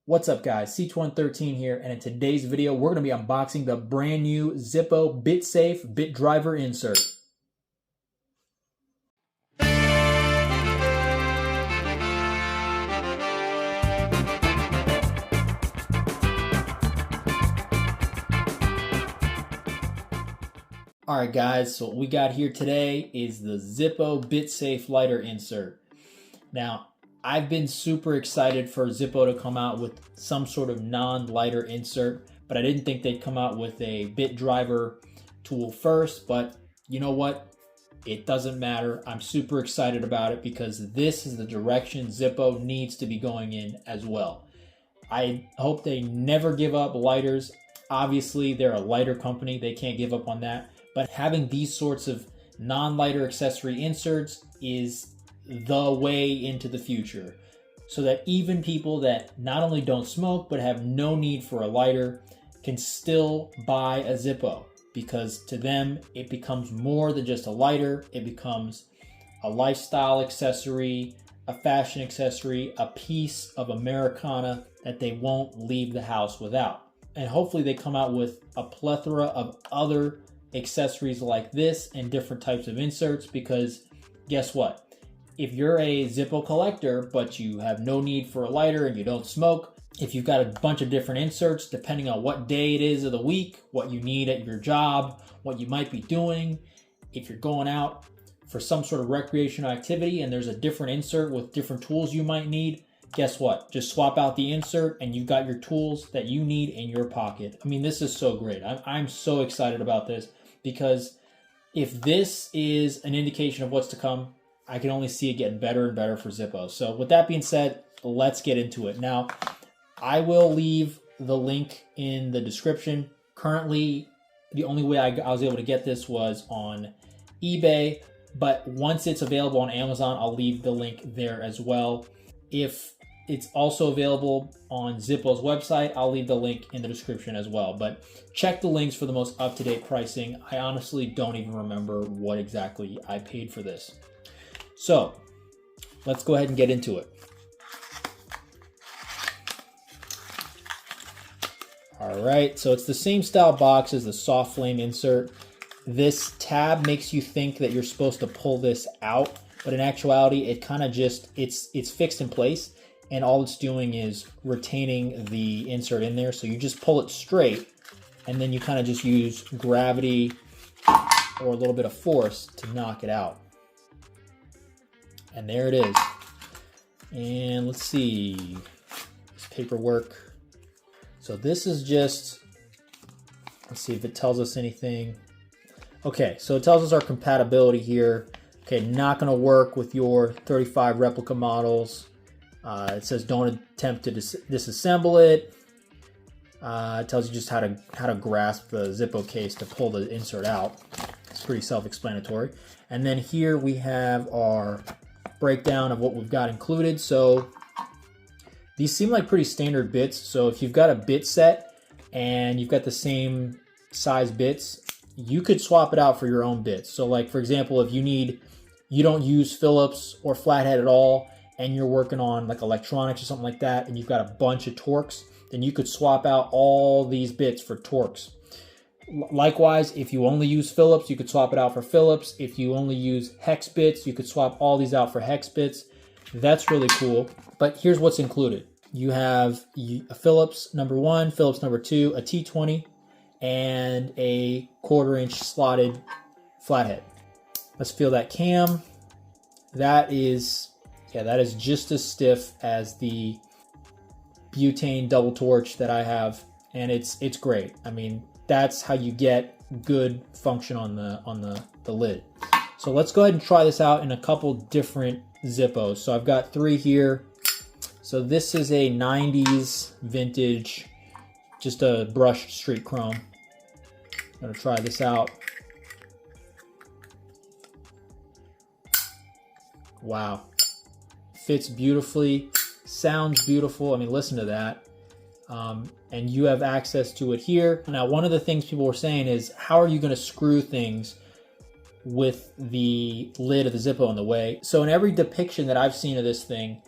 What's up guys, C2113 here, and in today's video we're going to be unboxing the brand new Zippo Bitsafe bit driver insert. Alright guys, so what we got here today is the Zippo Bitsafe lighter insert. Now, I've been super excited for Zippo to come out with some sort of non-lighter insert, but I didn't think they'd come out with a bit driver tool first, but you know what? It doesn't matter. I'm super excited about it because this is the direction Zippo needs to be going in as well. I hope they never give up lighters. Obviously, they're a lighter company. They can't give up on that, but having these sorts of non-lighter accessory inserts is the way into the future, so that even people that not only don't smoke but have no need for a lighter can still buy a Zippo, because to them it becomes more than just a lighter. It becomes a lifestyle accessory, a fashion accessory, a piece of Americana that they won't leave the house without. And hopefully they come out with a plethora of other accessories like this and different types of inserts, because guess what? If you're a Zippo collector, but you have no need for a lighter and you don't smoke, if you've got a bunch of different inserts, depending on what day it is of the week, what you need at your job, what you might be doing, if you're going out for some sort of recreational activity and there's a different insert with different tools you might need, guess what? Just swap out the insert and you've got your tools that you need in your pocket. I mean, this is so great. I'm so excited about this, because if this is an indication of what's to come, I can only see it getting better and better for Zippo. So with that being said, let's get into it. Now, I will leave the link in the description. Currently, the only way I was able to get this was on eBay, but once it's available on Amazon, I'll leave the link there as well. If it's also available on Zippo's website, I'll leave the link in the description as well. But check the links for the most up-to-date pricing. I honestly don't even remember what exactly I paid for this. So let's go ahead and get into it. All right, so it's the same style box as the soft flame insert. This tab makes you think that you're supposed to pull this out, but in actuality, it kind of just, it's fixed in place, and all it's doing is retaining the insert in there. So you just pull it straight, and then you kind of just use gravity or a little bit of force to knock it out. And there it is. And let's see, this paperwork. So this is just, let's see if it tells us anything. Okay, so it tells us our compatibility here. Okay, not gonna work with your 35 replica models. It says don't attempt to disassemble it. It tells you just how to grasp the Zippo case to pull the insert out. It's pretty self-explanatory. And then here we have our breakdown of what we've got included. So these seem like pretty standard bits. So if you've got a bit set and you've got the same size bits, you could swap it out for your own bits. So like, for example, if you don't use Phillips or flathead at all, and you're working on like electronics or something like that, and you've got a bunch of Torx, then you could swap out all these bits for Torx. Likewise, if you only use Phillips, you could swap it out for Phillips. If you only use hex bits, you could swap all these out for hex bits. That's really cool. But here's what's included. You have a Phillips number 1, Phillips number 2, a T20, and a 1/4-inch slotted flathead. Let's feel that cam. That is just as stiff as the butane double torch that I have, and it's great. I mean, that's how you get good function on the lid. So let's go ahead and try this out in a couple different Zippos. So I've got 3 here. So this is a 90s vintage, just a brushed street chrome. I'm gonna try this out. Wow, fits beautifully, sounds beautiful. I mean, listen to that. And you have access to it here. Now, one of the things people were saying is, how are you going to screw things with the lid of the Zippo in the way? So in every depiction that I've seen of this thing,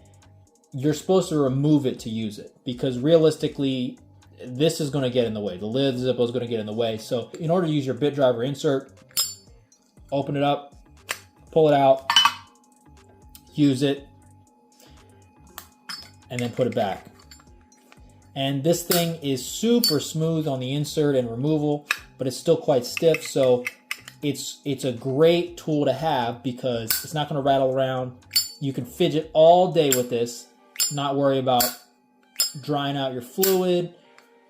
you're supposed to remove it to use it, because realistically, this is going to get in the way. The lid of the Zippo is going to get in the way. So in order to use your bit driver insert, open it up, pull it out, use it, and then put it back. And this thing is super smooth on the insert and removal, but it's still quite stiff. So it's a great tool to have because it's not going to rattle around. You can fidget all day with this, not worry about drying out your fluid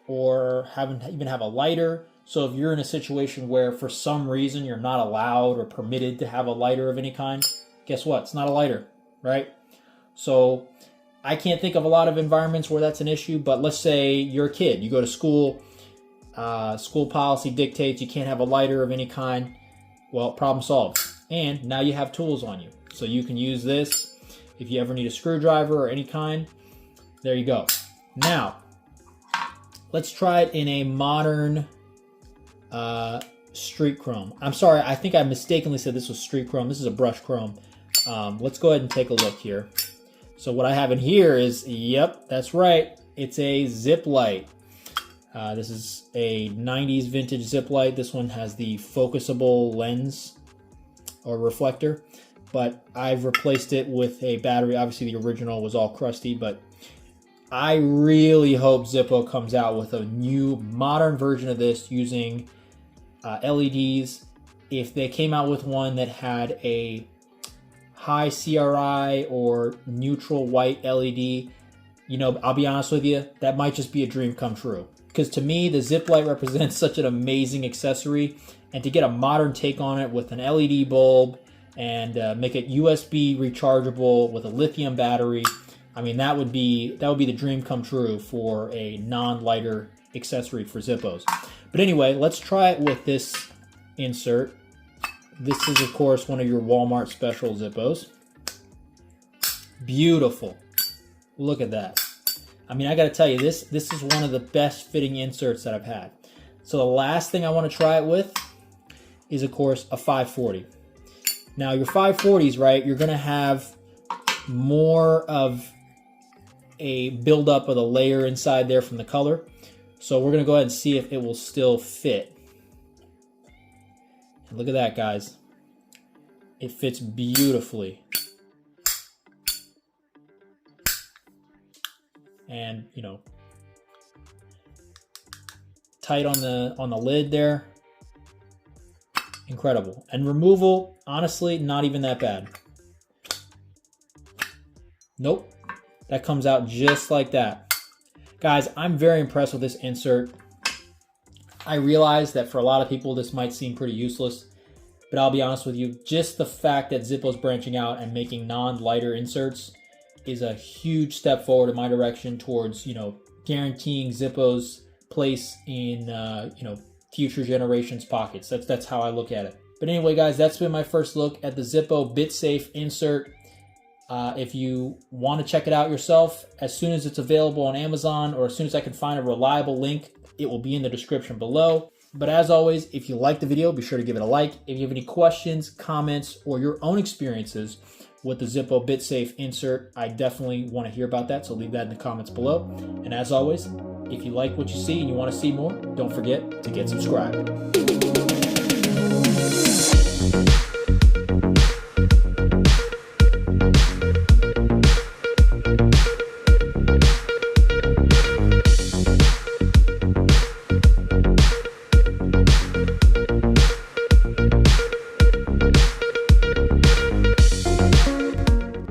or even have a lighter. So if you're in a situation where for some reason you're not allowed or permitted to have a lighter of any kind, guess what? It's not a lighter, right? So I can't think of a lot of environments where that's an issue, but let's say you're a kid, you go to school, school policy dictates you can't have a lighter of any kind. Well, problem solved. And now you have tools on you. So you can use this if you ever need a screwdriver or any kind. There you go. Now, let's try it in a modern street chrome. I'm sorry, I think I mistakenly said this was street chrome. This is a brush chrome. Let's go ahead and take a look here. So what I have in here is, yep, that's right. It's a zip light. This is a 90s vintage zip light. This one has the focusable lens or reflector, but I've replaced it with a battery. Obviously the original was all crusty, but I really hope Zippo comes out with a new modern version of this using LEDs. If they came out with one that had a high CRI or neutral white LED, you know, I'll be honest with you, that might just be a dream come true. Because to me, the zip light represents such an amazing accessory, and to get a modern take on it with an LED bulb and make it USB rechargeable with a lithium battery, I mean, that would be the dream come true for a non-lighter accessory for Zippos. But anyway, let's try it with this insert. This is, of course, one of your Walmart special Zippos. Beautiful. Look at that. I mean, I got to tell you, this is one of the best fitting inserts that I've had. So the last thing I want to try it with is, of course, a 540. Now, your 540s, right, you're going to have more of a buildup of the layer inside there from the color. So we're going to go ahead and see if it will still fit. And look at that, guys. It fits beautifully. And, you know, tight on the lid there. Incredible. And removal, honestly, not even that bad. Nope. That comes out just like that. Guys, I'm very impressed with this insert. I realize that for a lot of people this might seem pretty useless, but I'll be honest with you, just the fact that Zippo's branching out and making non-lighter inserts is a huge step forward in my direction towards, you know, guaranteeing Zippo's place in, you know, future generations' pockets. That's how I look at it. But anyway, guys, that's been my first look at the Zippo Bitsafe insert. If you want to check it out yourself, as soon as it's available on Amazon or as soon as I can find a reliable link, it will be in the description below. But as always, if you liked the video, be sure to give it a like. If you have any questions, comments, or your own experiences with the Zippo Bitsafe insert, I definitely want to hear about that, so leave that in the comments below. And as always, if you like what you see and you want to see more, don't forget to get subscribed.